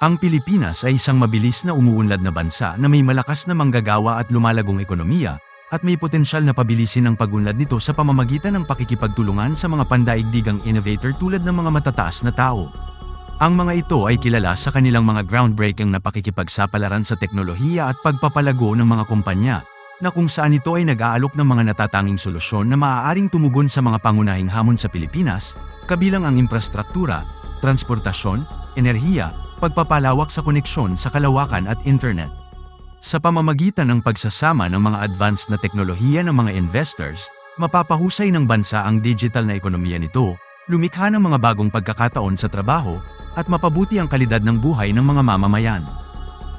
Ang Pilipinas ay isang mabilis na umuunlad na bansa na may malakas na manggagawa at lumalagong ekonomiya, at may potensyal na pabilisin ang pag-unlad nito sa pamamagitan ng pakikipagtulungan sa mga pandaigdigang innovator tulad ng mga matataas na tao. Ang mga ito ay kilala sa kanilang mga groundbreaking na pakikipagsapalaran sa teknolohiya at pagpapalago ng mga kumpanya, na kung saan ito ay nag-aalok ng mga natatanging solusyon na maaaring tumugon sa mga pangunahing hamon sa Pilipinas, kabilang ang infrastruktura, transportasyon, enerhiya, pagpapalawak sa koneksyon sa kalawakan at internet. Sa pamamagitan ng pagsasama ng mga advanced na teknolohiya ng mga investors, mapapahusay ng bansa ang digital na ekonomiya nito, lumikha ng mga bagong pagkakataon sa trabaho, at mapabuti ang kalidad ng buhay ng mga mamamayan.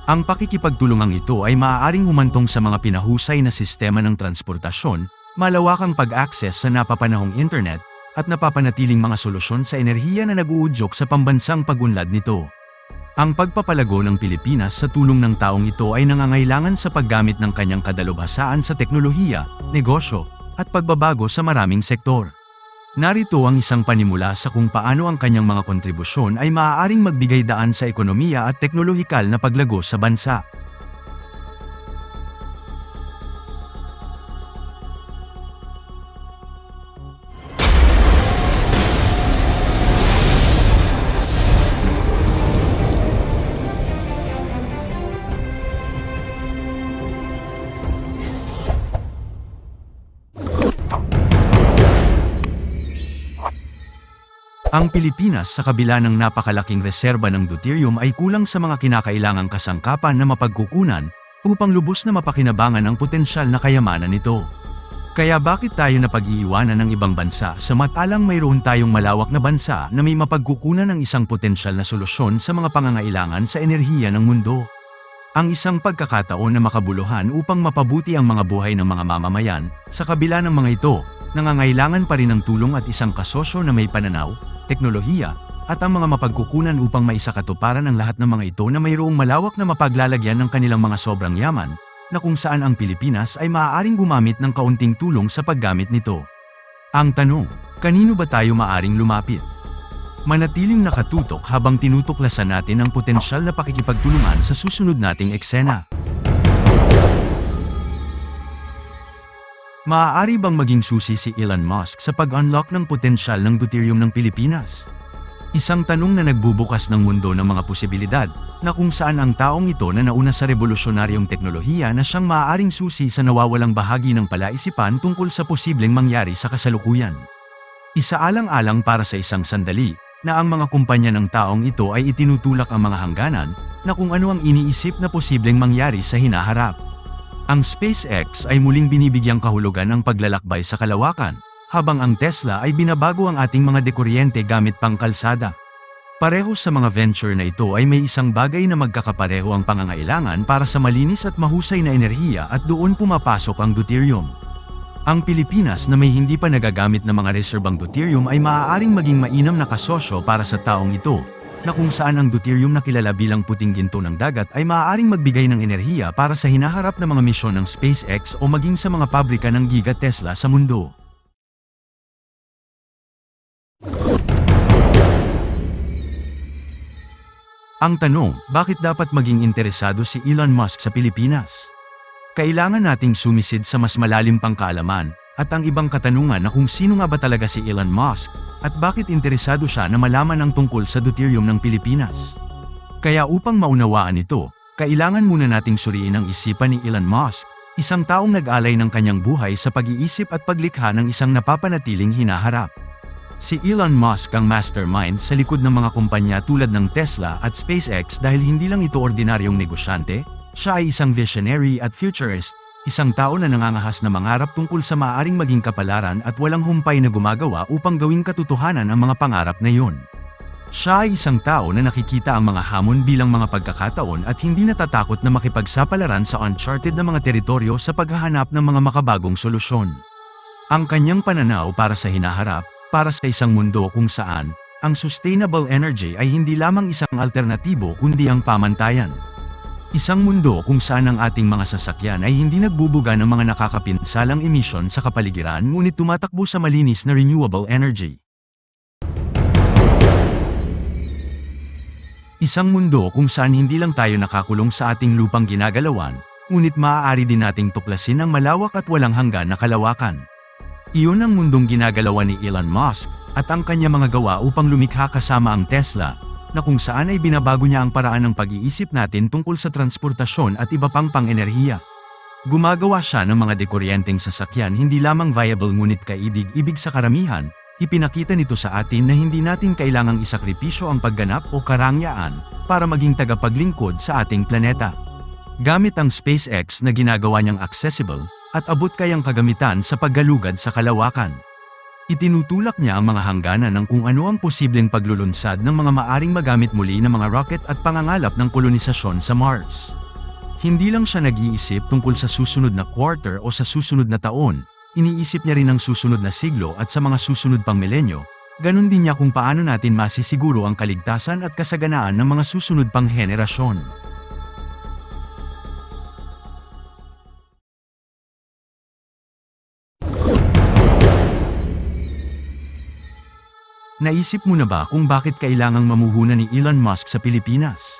Ang pakikipagtulungang ito ay maaaring humantong sa mga pinahusay na sistema ng transportasyon, malawakang pag-access sa napapanahong internet, at napapanatiling mga solusyon sa enerhiya na nag-uudyok sa pambansang pag-unlad nito. Ang pagpapalago ng Pilipinas sa tulong ng taong ito ay nangangailangan sa paggamit ng kanyang kadalubhasaan sa teknolohiya, negosyo, at pagbabago sa maraming sektor. Narito ang isang panimula sa kung paano ang kanyang mga kontribusyon ay maaaring magbigay daan sa ekonomiya at teknolohikal na paglago sa bansa. Ang Pilipinas sa kabila ng napakalaking reserba ng deuterium ay kulang sa mga kinakailangang kasangkapan na mapagkukunan upang lubos na mapakinabangan ang potensyal na kayamanan nito. Kaya bakit tayo napag-iiwanan ng ibang bansa samantalang mayroon tayong malawak na bansa na may mapagkukunan ng isang potensyal na solusyon sa mga pangangailangan sa enerhiya ng mundo? Ang isang pagkakataon na makabuluhan upang mapabuti ang mga buhay ng mga mamamayan, sa kabila ng mga ito, nangangailangan pa rin ng tulong at isang kasosyo na may pananaw, teknolohiya, at ang mga mapagkukunan upang maisakatuparan ang lahat ng mga ito na mayroong malawak na mapaglalagyan ng kanilang mga sobrang yaman, na kung saan ang Pilipinas ay maaaring gumamit ng kaunting tulong sa paggamit nito. Ang tanong, kanino ba tayo maaaring lumapit? Manatiling nakatutok habang tinutuklasan natin ang potensyal na pakikipagtulungan sa susunod nating eksena. Maaari bang maging susi si Elon Musk sa pag-unlock ng potensyal ng deuterium ng Pilipinas? Isang tanong na nagbubukas ng mundo ng mga posibilidad, na kung saan ang taong ito na nauna sa revolusyonaryong teknolohiya na siyang maaaring susi sa nawawalang bahagi ng palaisipan tungkol sa posibleng mangyari sa kasalukuyan. Isaalang-alang para sa isang sandali, na ang mga kumpanya ng taong ito ay itinutulak ang mga hangganan, na kung ano ang iniisip na posibleng mangyari sa hinaharap. Ang SpaceX ay muling binibigyang kahulugan ang paglalakbay sa kalawakan, habang ang Tesla ay binabago ang ating mga dekuryente gamit pangkalsada. Pareho sa mga venture na ito ay may isang bagay na magkakapareho ang pangangailangan para sa malinis at mahusay na enerhiya, at doon pumapasok ang deuterium. Ang Pilipinas na may hindi pa nagagamit na mga reserbang deuterium ay maaaring maging mainam na kasosyo para sa taong ito, na kung saan ang deuterium na kilala bilang puting ginto ng dagat ay maaaring magbigay ng enerhiya para sa hinaharap na mga misyon ng SpaceX o maging sa mga pabrika ng Giga Tesla sa mundo. Ang tanong, bakit dapat maging interesado si Elon Musk sa Pilipinas? Kailangan nating sumisid sa mas malalim pang kaalaman, at ang ibang katanungan na kung sino nga ba talaga si Elon Musk, at bakit interesado siya na malaman ang tungkol sa deuterium ng Pilipinas. Kaya upang maunawaan ito, kailangan muna nating suriin ang isipan ni Elon Musk, isang taong nag-alay ng kanyang buhay sa pag-iisip at paglikha ng isang napapanatiling hinaharap. Si Elon Musk ang mastermind sa likod ng mga kumpanya tulad ng Tesla at SpaceX dahil hindi lang ito ordinaryong negosyante, siya ay isang visionary at futurist, isang tao na nangangahas na mangarap tungkol sa maaaring maging kapalaran at walang humpay na gumagawa upang gawing katotohanan ang mga pangarap na iyon. Siya ay isang tao na nakikita ang mga hamon bilang mga pagkakataon at hindi natatakot na makipagsapalaran sa uncharted na mga teritoryo sa paghahanap ng mga makabagong solusyon. Ang kanyang pananaw para sa hinaharap, para sa isang mundo kung saan, ang sustainable energy ay hindi lamang isang alternatibo kundi ang pamantayan. Isang mundo kung saan ang ating mga sasakyan ay hindi nagbubuga ng mga nakakapinsalang emisyon sa kapaligiran ngunit tumatakbo sa malinis na renewable energy. Isang mundo kung saan hindi lang tayo nakakulong sa ating lupang ginagalawan, ngunit maaari din nating tuklasin ang malawak at walang hanggan na kalawakan. Iyon ang mundong ginagalawan ni Elon Musk, at ang kanya mga gawa upang lumikha kasama ang Tesla, na kung saan ay binabago niya ang paraan ng pag-iisip natin tungkol sa transportasyon at iba pang pang-enerhiya. Gumagawa siya ng mga dekuryenteng sasakyan hindi lamang viable ngunit kaibig-ibig sa karamihan. Ipinakita nito sa atin na hindi natin kailangang isakripisyo ang pagganap o karangyaan para maging tagapaglingkod sa ating planeta. Gamit ang SpaceX na ginagawa niyang accessible at abot kayang kagamitan sa paggalugad sa kalawakan. Itinutulak niya ang mga hangganan ng kung ano ang posibleng paglulunsad ng mga maaring magamit muli na mga rocket at pangangalap ng kolonisasyon sa Mars. Hindi lang siya nag-iisip tungkol sa susunod na quarter o sa susunod na taon. Iniisip niya rin ang susunod na siglo at sa mga susunod pang milenyo, ganun din niya kung paano natin masisiguro ang kaligtasan at kasaganaan ng mga susunod pang henerasyon. Naisip mo na ba kung bakit kailangang mamuhunan ni Elon Musk sa Pilipinas?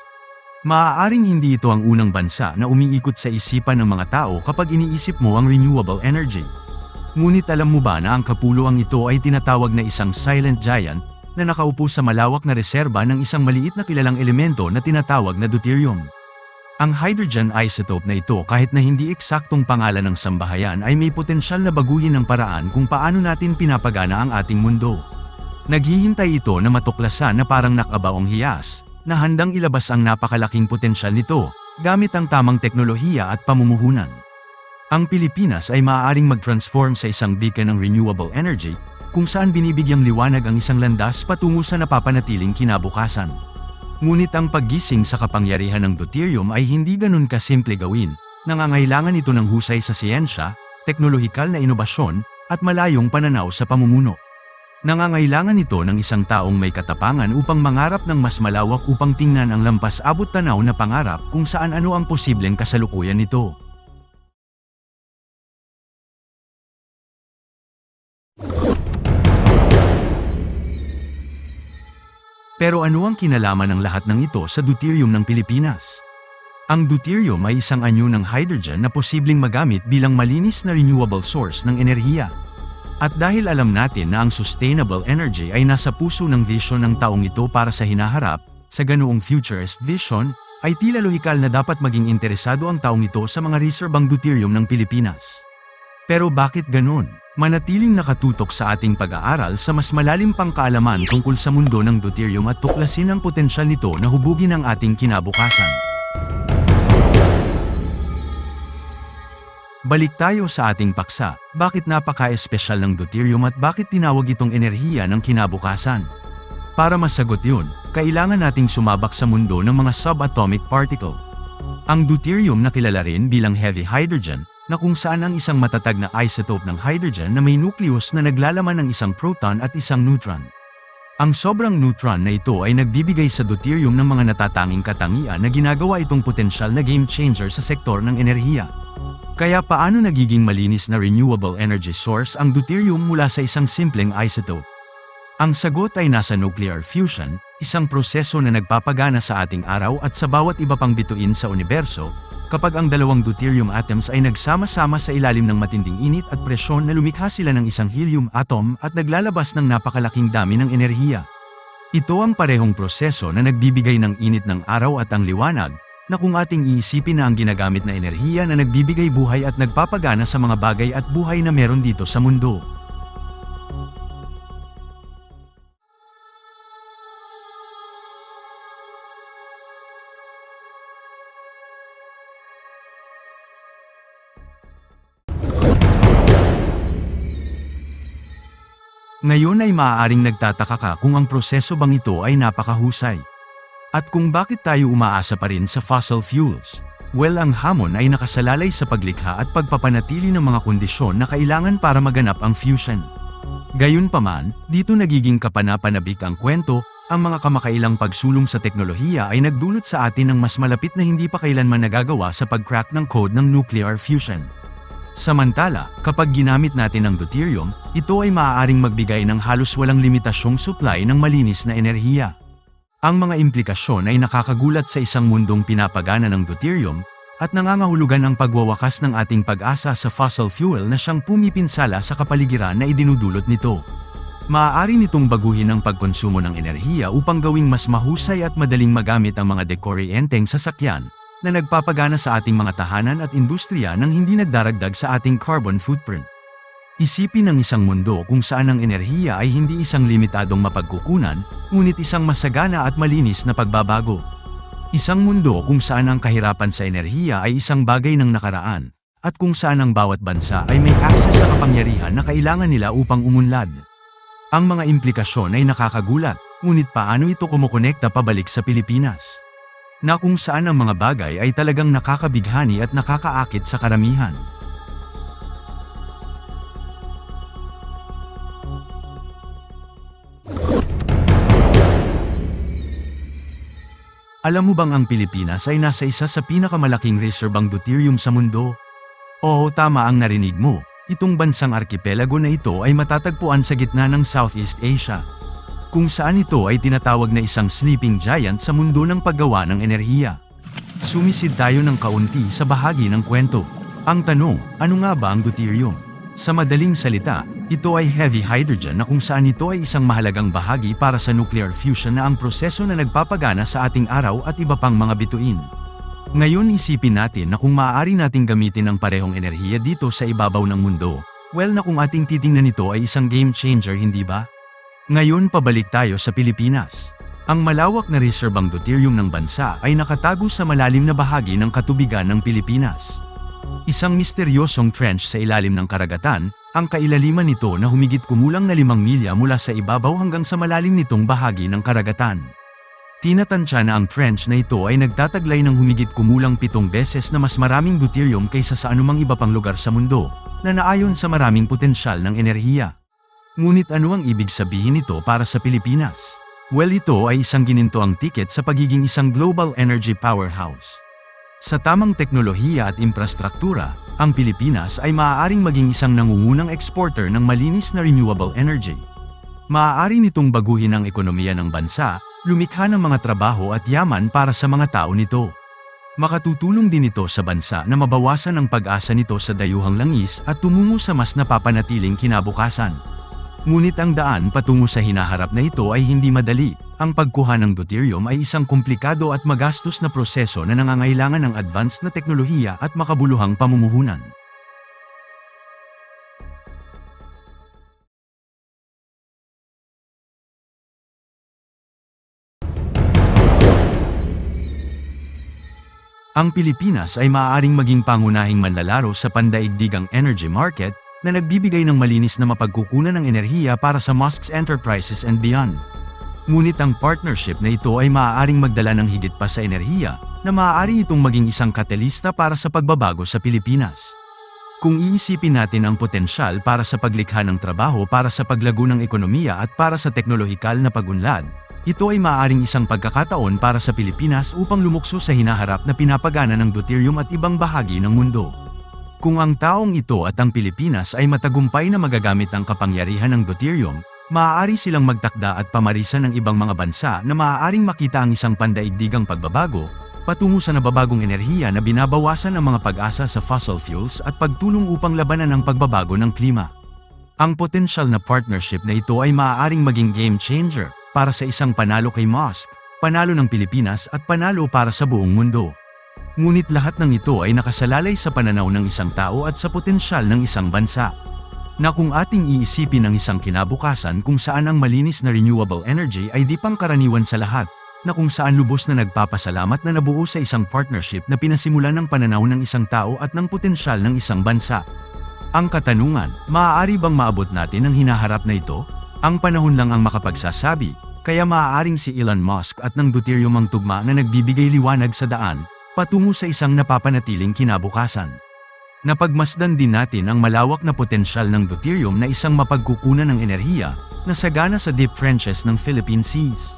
Maaaring hindi ito ang unang bansa na umiikot sa isipan ng mga tao kapag iniisip mo ang renewable energy. Ngunit alam mo ba na ang kapuluang ito ay tinatawag na isang silent giant na nakaupo sa malawak na reserba ng isang maliit na kilalang elemento na tinatawag na deuterium. Ang hydrogen isotope na ito kahit na hindi eksaktong pangalan ng sambahayan ay may potensyal na baguhin ang paraan kung paano natin pinapagana ang ating mundo. Naghihintay ito na matuklasan na parang nakabaong hiyas, na handang ilabas ang napakalaking potensyal nito, gamit ang tamang teknolohiya at pamumuhunan. Ang Pilipinas ay maaaring mag-transform sa isang beacon ng renewable energy, kung saan binibigyang liwanag ang isang landas patungo sa napapanatiling kinabukasan. Ngunit ang paggising sa kapangyarihan ng deuterium ay hindi ganun kasimple gawin, nangangailangan ito ng husay sa siyensya, teknolohikal na inobasyon, at malayong pananaw sa pamumuno. Nangangailangan ito ng isang taong may katapangan upang mangarap ng mas malawak upang tingnan ang lampas abot tanaw na pangarap kung saan ano ang posibleng kasalukuyan nito. Pero ano ang kinalaman ng lahat ng ito sa deuterium ng Pilipinas? Ang deuterium ay isang anyo ng hydrogen na posibleng magamit bilang malinis na renewable source ng enerhiya. At dahil alam natin na ang sustainable energy ay nasa puso ng vision ng taong ito para sa hinaharap, sa ganoong futurist vision, ay tila lohikal na dapat maging interesado ang taong ito sa mga reserbang deuterium ng Pilipinas. Pero bakit ganon? Manatiling nakatutok sa ating pag-aaral sa mas malalim pang kaalaman tungkol sa mundo ng deuterium at tuklasin ang potensyal nito na hubugin ang ating kinabukasan. Balik tayo sa ating paksa, bakit napaka-espesyal ng deuterium at bakit tinawag itong enerhiya ng kinabukasan? Para masagot yun, kailangan nating sumabak sa mundo ng mga subatomic particle. Ang deuterium na kilala rin bilang heavy hydrogen, na kung saan ang isang matatag na isotope ng hydrogen na may nucleus na naglalaman ng isang proton at isang neutron. Ang sobrang neutron na ito ay nagbibigay sa deuterium ng mga natatanging katangian na ginagawa itong potensyal na game changer sa sektor ng enerhiya. Kaya paano nagiging malinis na renewable energy source ang deuterium mula sa isang simpleng isotope? Ang sagot ay nasa nuclear fusion, isang proseso na nagpapagana sa ating araw at sa bawat iba pang bituin sa universo, kapag ang dalawang deuterium atoms ay nagsama-sama sa ilalim ng matinding init at presyon na lumikha sila ng isang helium atom at naglalabas ng napakalaking dami ng enerhiya. Ito ang parehong proseso na nagbibigay ng init ng araw at ang liwanag, na kung ating iisipin na ang ginagamit na enerhiya na nagbibigay buhay at nagpapagana sa mga bagay at buhay na meron dito sa mundo. Ngayon ay maaaring nagtataka ka kung ang proseso bang ito ay napakahusay. At kung bakit tayo umaasa pa rin sa fossil fuels. Well, ang hamon ay nakasalalay sa paglikha at pagpapanatili ng mga kondisyon na kailangan para maganap ang fusion. Gayunpaman, dito nagiging kapanapanabik ang kwento, ang mga kamakailang pagsulong sa teknolohiya ay nagdulot sa atin ng mas malapit na hindi pa kailanman nagagawa sa pag-crack ng code ng nuclear fusion. Samantala, kapag ginamit natin ang deuterium, ito ay maaaring magbigay ng halos walang limitasyong supply ng malinis na enerhiya. Ang mga implikasyon ay nakakagulat sa isang mundong pinapagana ng deuterium, at nangangahulugan ang pagwawakas ng ating pag-asa sa fossil fuel na siyang pumipinsala sa kapaligiran na idinudulot nito. Maaari nitong baguhin ang pagkonsumo ng enerhiya upang gawing mas mahusay at madaling magamit ang mga dekoryenteng sasakyan, na nagpapagana sa ating mga tahanan at industriya nang hindi nagdaragdag sa ating carbon footprint. Isipin ang isang mundo kung saan ang enerhiya ay hindi isang limitadong mapagkukunan, ngunit isang masagana at malinis na pagbabago. Isang mundo kung saan ang kahirapan sa enerhiya ay isang bagay ng nakaraan, at kung saan ang bawat bansa ay may akses sa kapangyarihan na kailangan nila upang umunlad. Ang mga implikasyon ay nakakagulat, ngunit paano ito kumukonekta pabalik sa Pilipinas? Na kung saan ang mga bagay ay talagang nakakabighani at nakakaakit sa karamihan. Alam mo bang ang Pilipinas ay nasa isa sa pinakamalaking reserbang deuterium sa mundo? Oo, tama ang narinig mo. Itong bansang arkipelago na ito ay matatagpuan sa gitna ng Southeast Asia, kung saan ito ay tinatawag na isang sleeping giant sa mundo ng paggawa ng enerhiya. Sumisid tayo ng kaunti sa bahagi ng kwento. Ang tanong, ano nga ba ang deuterium? Sa madaling salita, ito ay heavy hydrogen na kung saan ito ay isang mahalagang bahagi para sa nuclear fusion na ang proseso na nagpapagana sa ating araw at iba pang mga bituin. Ngayon isipin natin na kung maaari nating gamitin ang parehong enerhiya dito sa ibabaw ng mundo, well na kung ating titingnan nito ay isang game changer, hindi ba? Ngayon pabalik tayo sa Pilipinas. Ang malawak na reserbang deuterium ng bansa ay nakatago sa malalim na bahagi ng katubigan ng Pilipinas. Isang misteryosong trench sa ilalim ng karagatan, ang kailaliman nito na humigit kumulang na 5 milya mula sa ibabaw hanggang sa malalim nitong bahagi ng karagatan. Tinatansya na ang trench na ito ay nagtataglay ng humigit kumulang 7 beses na mas maraming deuterium kaysa sa anumang iba pang lugar sa mundo, na naayon sa maraming potensyal ng enerhiya. Ngunit ano ang ibig sabihin nito para sa Pilipinas? Well, ito ay isang ginintoang tiket sa pagiging isang global energy powerhouse. Sa tamang teknolohiya at infrastruktura, ang Pilipinas ay maaaring maging isang nangungunang exporter ng malinis na renewable energy. Maaari nitong baguhin ang ekonomiya ng bansa, lumikha ng mga trabaho at yaman para sa mga tao nito. Makatutulong din ito sa bansa na mabawasan ang pag-asa nito sa dayuhang langis at tumungo sa mas napapanatiling kinabukasan. Ngunit ang daan patungo sa hinaharap na ito ay hindi madali. Ang pagkuha ng deuterium ay isang komplikado at magastos na proseso na nangangailangan ng advanced na teknolohiya at makabuluhang pamumuhunan. Ang Pilipinas ay maaaring maging pangunahing manlalaro sa pandaigdigang energy market na nagbibigay ng malinis na mapagkukunan ng enerhiya para sa mosques, enterprises and beyond. Ngunit ang partnership na ito ay maaaring magdala ng higit pa sa enerhiya, na maaari itong maging isang katalista para sa pagbabago sa Pilipinas. Kung iisipin natin ang potensyal para sa paglikha ng trabaho para sa paglago ng ekonomiya at para sa teknolohikal na pagunlad, ito ay maaaring isang pagkakataon para sa Pilipinas upang lumukso sa hinaharap na pinapagana ng deuterium at ibang bahagi ng mundo. Kung ang taong ito at ang Pilipinas ay matagumpay na magagamit ang kapangyarihan ng deuterium, maaari silang magtakda at pamarisan ng ibang mga bansa na maaaring makita ang isang pandaigdigang pagbabago, patungo sa nababagong enerhiya na binabawasan ang mga pag-asa sa fossil fuels at pagtulong upang labanan ang pagbabago ng klima. Ang potensyal na partnership na ito ay maaaring maging game changer para sa isang panalo kay MOSC, panalo ng Pilipinas at panalo para sa buong mundo. Ngunit lahat ng ito ay nakasalalay sa pananaw ng isang tao at sa potensyal ng isang bansa. Na kung ating iisipin ang isang kinabukasan kung saan ang malinis na renewable energy ay di pangkaraniwan sa lahat, na kung saan lubos na nagpapasalamat na nabuo sa isang partnership na pinasimulan ng pananaw ng isang tao at ng potensyal ng isang bansa. Ang katanungan, maaari bang maabot natin ang hinaharap na ito? Ang panahon lang ang makapagsasabi, kaya maaaring si Elon Musk at ng deuterium ang tugma na nagbibigay liwanag sa daan, patungo sa isang napapanatiling kinabukasan. Napagmasdan din natin ang malawak na potensyal ng deuterium na isang mapagkukunan ng enerhiya, na sagana sa deep trenches ng Philippine Seas.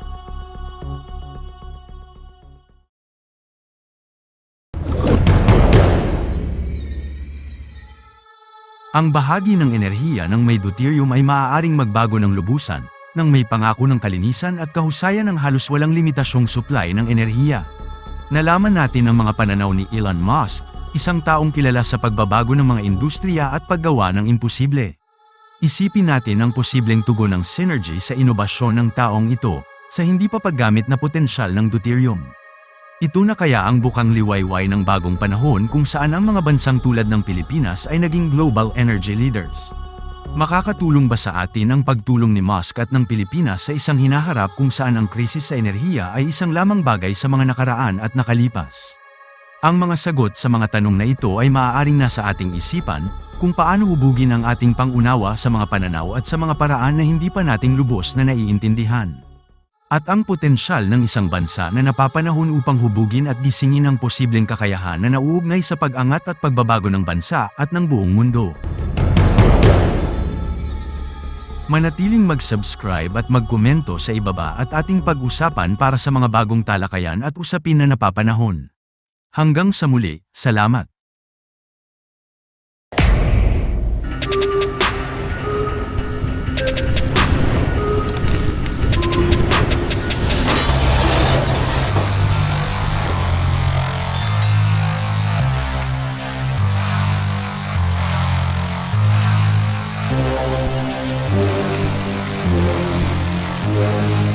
Ang bahagi ng enerhiya ng may deuterium ay maaaring magbago ng lubusan, nang may pangako ng kalinisan at kahusayan ng halos walang limitasyong supply ng enerhiya. Nalaman natin ang mga pananaw ni Elon Musk, isang taong kilala sa pagbabago ng mga industriya at paggawa ng imposible. Isipin natin ang posibleng tugon ng synergy sa inobasyon ng taong ito, sa hindi pa paggamit na potensyal ng deuterium. Ito na kaya ang bukang liwayway ng bagong panahon kung saan ang mga bansang tulad ng Pilipinas ay naging global energy leaders. Makakatulong ba sa atin ang pagtulong ni Musk at ng Pilipinas sa isang hinaharap kung saan ang krisis sa enerhiya ay isang lamang bagay sa mga nakaraan at nakalipas? Ang mga sagot sa mga tanong na ito ay maaaring nasa ating isipan, kung paano hubugin ang ating pangunawa sa mga pananaw at sa mga paraan na hindi pa nating lubos na naiintindihan. At ang potensyal ng isang bansa na napapanahon upang hubugin at gisingin ang posibleng kakayahan na nauugnay sa pag-angat at pagbabago ng bansa at ng buong mundo. Manatiling mag-subscribe at magkomento sa ibaba at ating pag-usapan para sa mga bagong talakayan at usapin na napapanahon. Hanggang sa muli, salamat! Yeah.